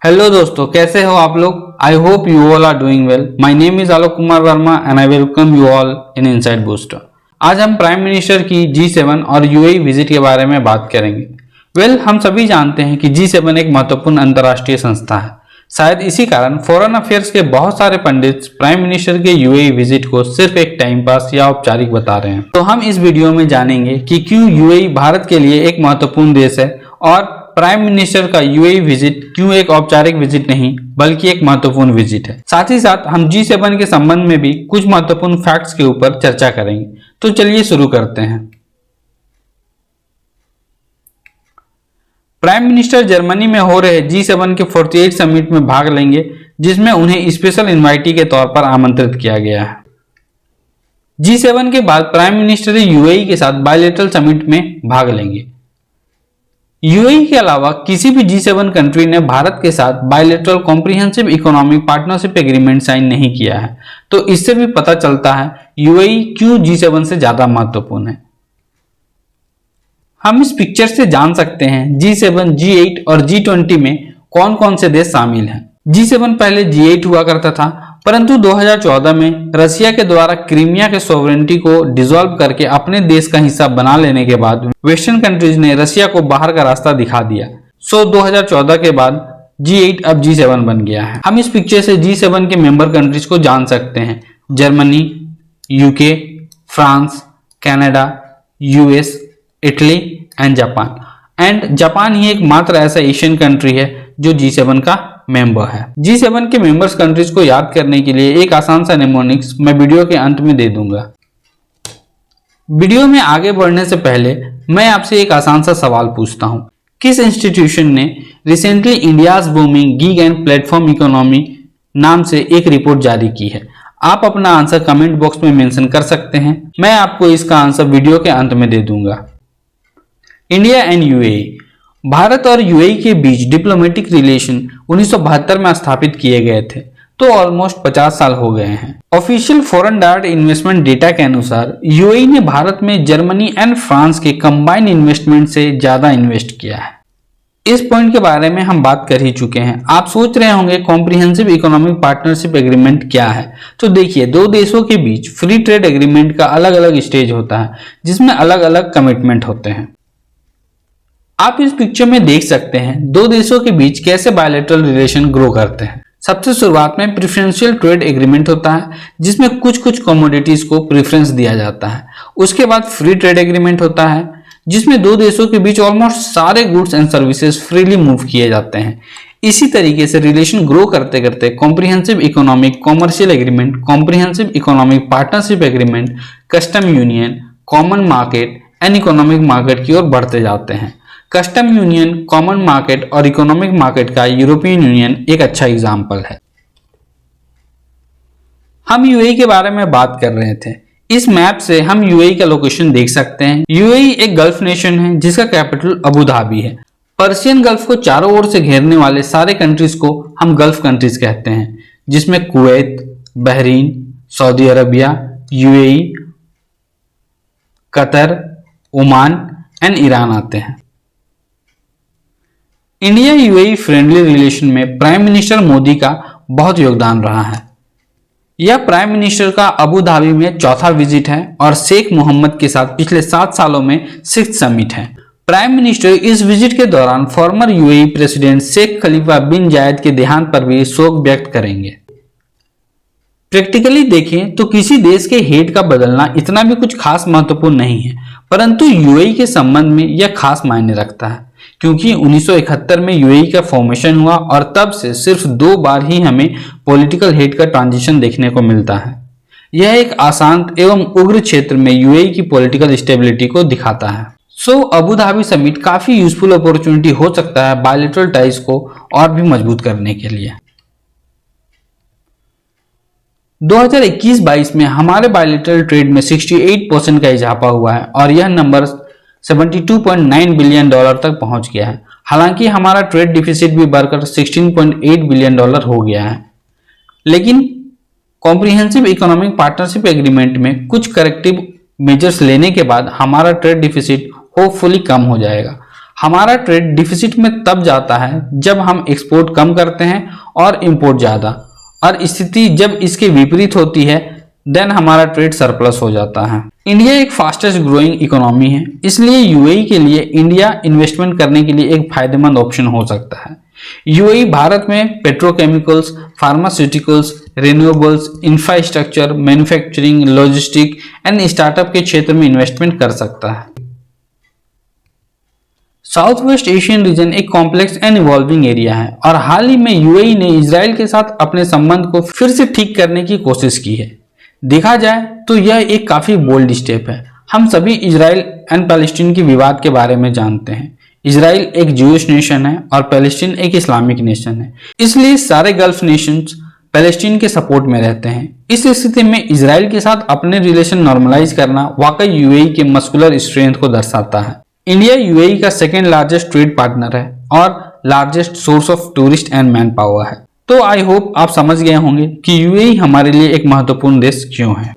Hello दोस्तों, कैसे हो आप लोग। I hope you all are doing well. My name is Alok Kumar Verma and I welcome you all in inside booster. आज हम प्राइम मिनिस्टर की G7 और यूएई विजिट के बारे में बात करेंगे। हम सभी जानते हैं कि G7 एक महत्वपूर्ण अंतर्राष्ट्रीय संस्था है। शायद इसी कारण फॉरेन अफेयर्स के बहुत सारे पंडित प्राइम मिनिस्टर के यूएई विजिट को सिर्फ एक टाइम पास या औपचारिक बता रहे हैं। तो हम इस वीडियो में जानेंगे कि क्यों यूएई भारत के लिए एक महत्वपूर्ण देश है और प्राइम मिनिस्टर का यूएई विजिट क्यों एक औपचारिक विजिट नहीं बल्कि एक महत्वपूर्ण विजिट है। साथ ही साथ हम G7 के संबंध में भी कुछ महत्वपूर्ण फैक्ट्स के ऊपर चर्चा करेंगे। तो चलिए शुरू करते हैं। प्राइम मिनिस्टर जर्मनी में हो रहे G7 के 48 समिट में भाग लेंगे, जिसमें उन्हें स्पेशल इन्वाइटी के तौर पर आमंत्रित किया गया है। G7 के बाद प्राइम मिनिस्टर यूएई के साथ बायलैटरल समिट में भाग लेंगे। यूएई के अलावा किसी भी G7 कंट्री ने भारत के साथ bilateral comprehensive economic partnership agreement sign नहीं किया है। तो इससे भी पता चलता है यूएई क्यों G7 से ज्यादा महत्वपूर्ण है। हम इस पिक्चर से जान सकते हैं G7, G8 और G20 में कौन कौन से देश शामिल हैं। G7 पहले G8 हुआ करता था, परंतु 2014 में रसिया के द्वारा क्रीमिया के सॉवरेनिटी को डिसॉल्व करके अपने देश का हिस्सा बना लेने के बाद वेस्टर्न कंट्रीज ने रसिया को बाहर का रास्ता दिखा दिया। 2014 के बाद G8 अब G7 बन गया है। हम इस पिक्चर से G7 के मेंबर कंट्रीज को जान सकते हैं। Germany, UK, France, Canada, US, Italy and Japan. And Japan ही एकमात्र ऐसा एशियन कंट्री है जो G7 का मेंबर है। G7 के मेंबर्स कंट्रीज को याद करने के लिए एक आसान सा निमोनिक्स मैं वीडियो के अंत में दे दूंगा। वीडियो में आगे बढ़ने से पहले मैं आपसे एक आसान सा सवाल पूछता हूं। किस इंस्टीट्यूशन ने recently India's booming gig and platform economy नाम से एक रिपोर्ट जारी की है? आप अपना आंसर कमेंट बॉक्स में मेंशन कर सकते हैं। मैं आपको इसका आंसर वीडियो के अंत में दे दूंगा। India and UAE. भारत और यूएई के बीच डिप्लोमेटिक रिलेशन 1972 में स्थापित किए गए थे, तो ऑलमोस्ट 50 साल हो गए हैं। Official foreign direct investment data के अनुसार यूएई ने भारत में जर्मनी एंड फ्रांस के कंबाइंड इन्वेस्टमेंट से ज्यादा इन्वेस्ट किया है। इस पॉइंट के बारे में हम बात कर ही चुके हैं। आप सोच रहे होंगे कॉम्प्रिहेंसिव इकोनॉमिक पार्टनरशिप एग्रीमेंट क्या है। तो देखिए, दो देशों के बीच फ्री ट्रेड एग्रीमेंट का अलग अलग स्टेज होता है, जिसमें अलग अलग कमिटमेंट होते हैं। आप इस पिक्चर में देख सकते हैं दो देशों के बीच कैसे बायलैटरल रिलेशन ग्रो करते हैं। सबसे शुरुआत में प्रेफरेंशियल ट्रेड एग्रीमेंट होता है, जिसमें कुछ कमोडिटीज को प्रेफरेंस दिया जाता है। उसके बाद फ्री ट्रेड एग्रीमेंट होता है, जिसमें दो देशों के बीच ऑलमोस्ट सारे goods and services freely move किए जाते हैं। इसी तरीके से रिलेशन ग्रो करते करते comprehensive economic commercial agreement, comprehensive economic partnership agreement, custom union, common market and economic market की ओर बढ़ते जाते हैं। कस्टम यूनियन, कॉमन मार्केट और इकोनॉमिक मार्केट का यूरोपियन यूनियन एक अच्छा एग्जाम्पल है। हम यूएई के बारे में बात कर रहे थे। इस मैप से हम यूएई का लोकेशन देख सकते हैं। यूएई एक गल्फ नेशन है जिसका कैपिटल अबू धाबी है। पर्शियन गल्फ को चारों ओर से घेरने वाले सारे कंट्रीज को हम गल्फ कंट्रीज कहते हैं, जिसमें Kuwait, Bahrain, Saudi Arabia, UAE, Qatar, Oman and Iran आते हैं। इंडिया यूएई फ्रेंडली रिलेशन में प्राइम मिनिस्टर मोदी का बहुत योगदान रहा है। यह प्राइम मिनिस्टर का अबू धाबी में चौथा विजिट है और शेख मोहम्मद के साथ पिछले 7 सालों में 6th समिट है। प्राइम मिनिस्टर इस विजिट के दौरान फॉर्मर यूएई प्रेसिडेंट शेख खलीफा बिन जायद के देहांत पर भी शोक व्यक्त करेंगे। प्रैक्टिकली देखें तो किसी देश के हेड का बदलना इतना भी कुछ खास महत्वपूर्ण नहीं है, परंतु यूएई के संबंध में यह खास मायने रखता है, क्योंकि 1971 में यूएई का फॉर्मेशन हुआ और तब से सिर्फ 2 बार ही हमें पॉलिटिकल हेड का ट्रांजिशन देखने को मिलता है। यह एक अशांत एवं उग्र क्षेत्र में यूएई की पॉलिटिकल स्टेबिलिटी को दिखाता है। अबू धाबी समिट काफी यूजफुल अपॉर्चुनिटी हो सकता है बायलैटरल टाइज को और भी मजबूत करने के लिए। 2021-22 में हमारे बायलैटरल ट्रेड में 68% का इजाफा हुआ है और यह नंबर $72.9 बिलियन तक पहुंच गया है। हालांकि हमारा ट्रेड डिफिसिट भी बढ़कर $16.8 बिलियन हो गया है। लेकिन कॉम्प्रिहेंसिव इकोनॉमिक पार्टनरशिप एग्रीमेंट में कुछ करेक्टिव मेजर्स लेने के बाद हमारा ट्रेड डिफिसिट होपफुली कम हो जाएगा। हमारा ट्रेड डिफिसिट में तब जाता है जब हम एक्सपोर्ट कम करते हैं और इंपोर्ट ज्यादा, और स्थिति जब इसके विपरीत होती है देन हमारा ट्रेड सरप्लस हो जाता है। इंडिया एक फास्टेस्ट ग्रोइंग इकोनॉमी है, इसलिए यूएई के लिए इंडिया इन्वेस्टमेंट करने के लिए एक फायदेमंद ऑप्शन हो सकता है। यूएई भारत में petrochemicals, pharmaceuticals, renewables, infrastructure, manufacturing, logistic and startup के क्षेत्र में इन्वेस्टमेंट कर सकता है। साउथ वेस्ट एशियन रीजन एक कॉम्प्लेक्स एंड इवॉल्विंग एरिया है और हाल ही में यूएई ने इजराइल के साथ अपने संबंध को फिर से ठीक करने की कोशिश की है। देखा जाए तो यह एक काफी बोल्ड स्टेप है। हम सभी इजराइल एंड पैलेस्टीन के विवाद के बारे में जानते हैं। इजराइल एक ज्यूइश नेशन है और पैलेस्टीन एक इस्लामिक नेशन है, इसलिए सारे गल्फ नेशंस पैलेस्टीन के सपोर्ट में रहते हैं। इस स्थिति में इजराइल के साथ अपने रिलेशन नॉर्मलाइज करना वाकई यूएई के मस्कुलर स्ट्रेंथ को दर्शाता है। इंडिया यूएई का सेकेंड लार्जेस्ट ट्रेड पार्टनर है और largest source of tourist and man power है। तो आई होप आप समझ गए होंगे कि यूएई हमारे लिए एक महत्वपूर्ण देश क्यों है।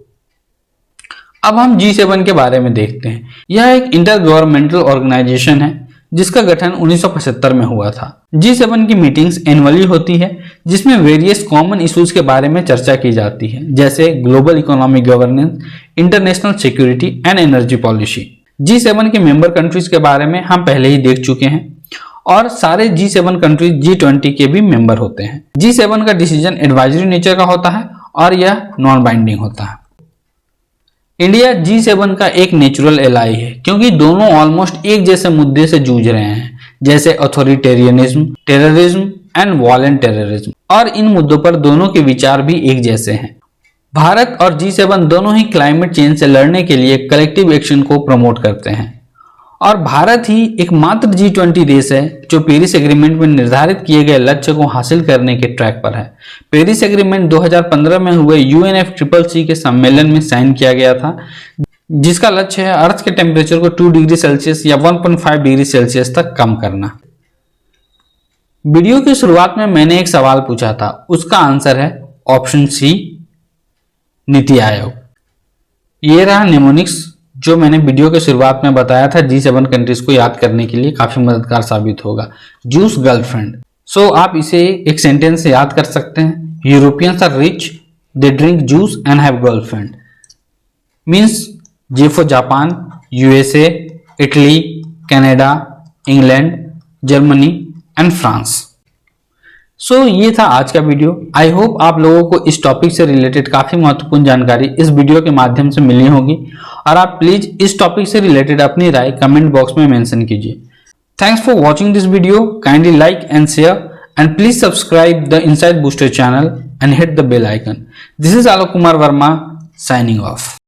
अब हम G7 के बारे में देखते हैं। यह एक इंटर गवर्नमेंटल ऑर्गेनाइजेशन है जिसका गठन 1975 में हुआ था। G7 की मीटिंग्स एनुअली होती है जिसमें वेरियस कॉमन इश्यूज के बारे में चर्चा की जाती है, जैसे global economic governance, international security and energy policy. G7 के मेंबर कंट्रीज के बारे में हम पहले ही देख चुके हैं और सारे G7 कंट्रीज G20 के भी मेंबर होते हैं। G7 का डिसीजन एडवाइजरी नेचर का होता है और यह नॉन बाइंडिंग होता है। इंडिया G7 का एक नेचुरल एलाई है क्योंकि दोनों ऑलमोस्ट एक जैसे मुद्दे से जूझ रहे हैं, जैसे authoritarianism, terrorism and violent terrorism, और इन मुद्दों पर दोनों के विचार भी एक जैसे हैं। भारत और G7 दोनों ही क्लाइमेट चेंज से लड़ने के लिए कलेक्टिव एक्शन को प्रमोट करते हैं और भारत ही एकमात्र G20 देश है जो पेरिस एग्रीमेंट में निर्धारित किए गए लक्ष्य को हासिल करने के ट्रैक पर है। पेरिस एग्रीमेंट 2015 में हुए UNFCCC के सम्मेलन में साइन किया गया था, जिसका लक्ष्य है अर्थ के टेम्परेचर को 2 डिग्री सेल्सियस या 1.5 डिग्री सेल्सियस तक कम करना। वीडियो की शुरुआत में मैंने एक सवाल पूछा था, उसका आंसर है ऑप्शन सी, नीति आयोग। ये रहा निमोनिक्स जो मैंने वीडियो के शुरुआत में बताया था, G7 कंट्रीज को याद करने के लिए काफी मददगार साबित होगा। जूस गर्लफ्रेंड, सो आप इसे एक सेंटेंस से याद कर सकते हैं। Europeans are rich, they drink juice and have girlfriend. Means J for Japan, USA, Italy, Canada, England, Germany and France. So ये था आज का वीडियो। आई होप आप लोगों को इस टॉपिक से रिलेटेड काफी महत्वपूर्ण जानकारी इस वीडियो के माध्यम से मिली होगी और आप प्लीज इस टॉपिक से रिलेटेड अपनी राय कमेंट बॉक्स में मेंशन कीजिए। Thanks for watching this video, kindly like and share and please subscribe the inside booster channel and hit the bell icon. This is Alok Kumar Verma signing of.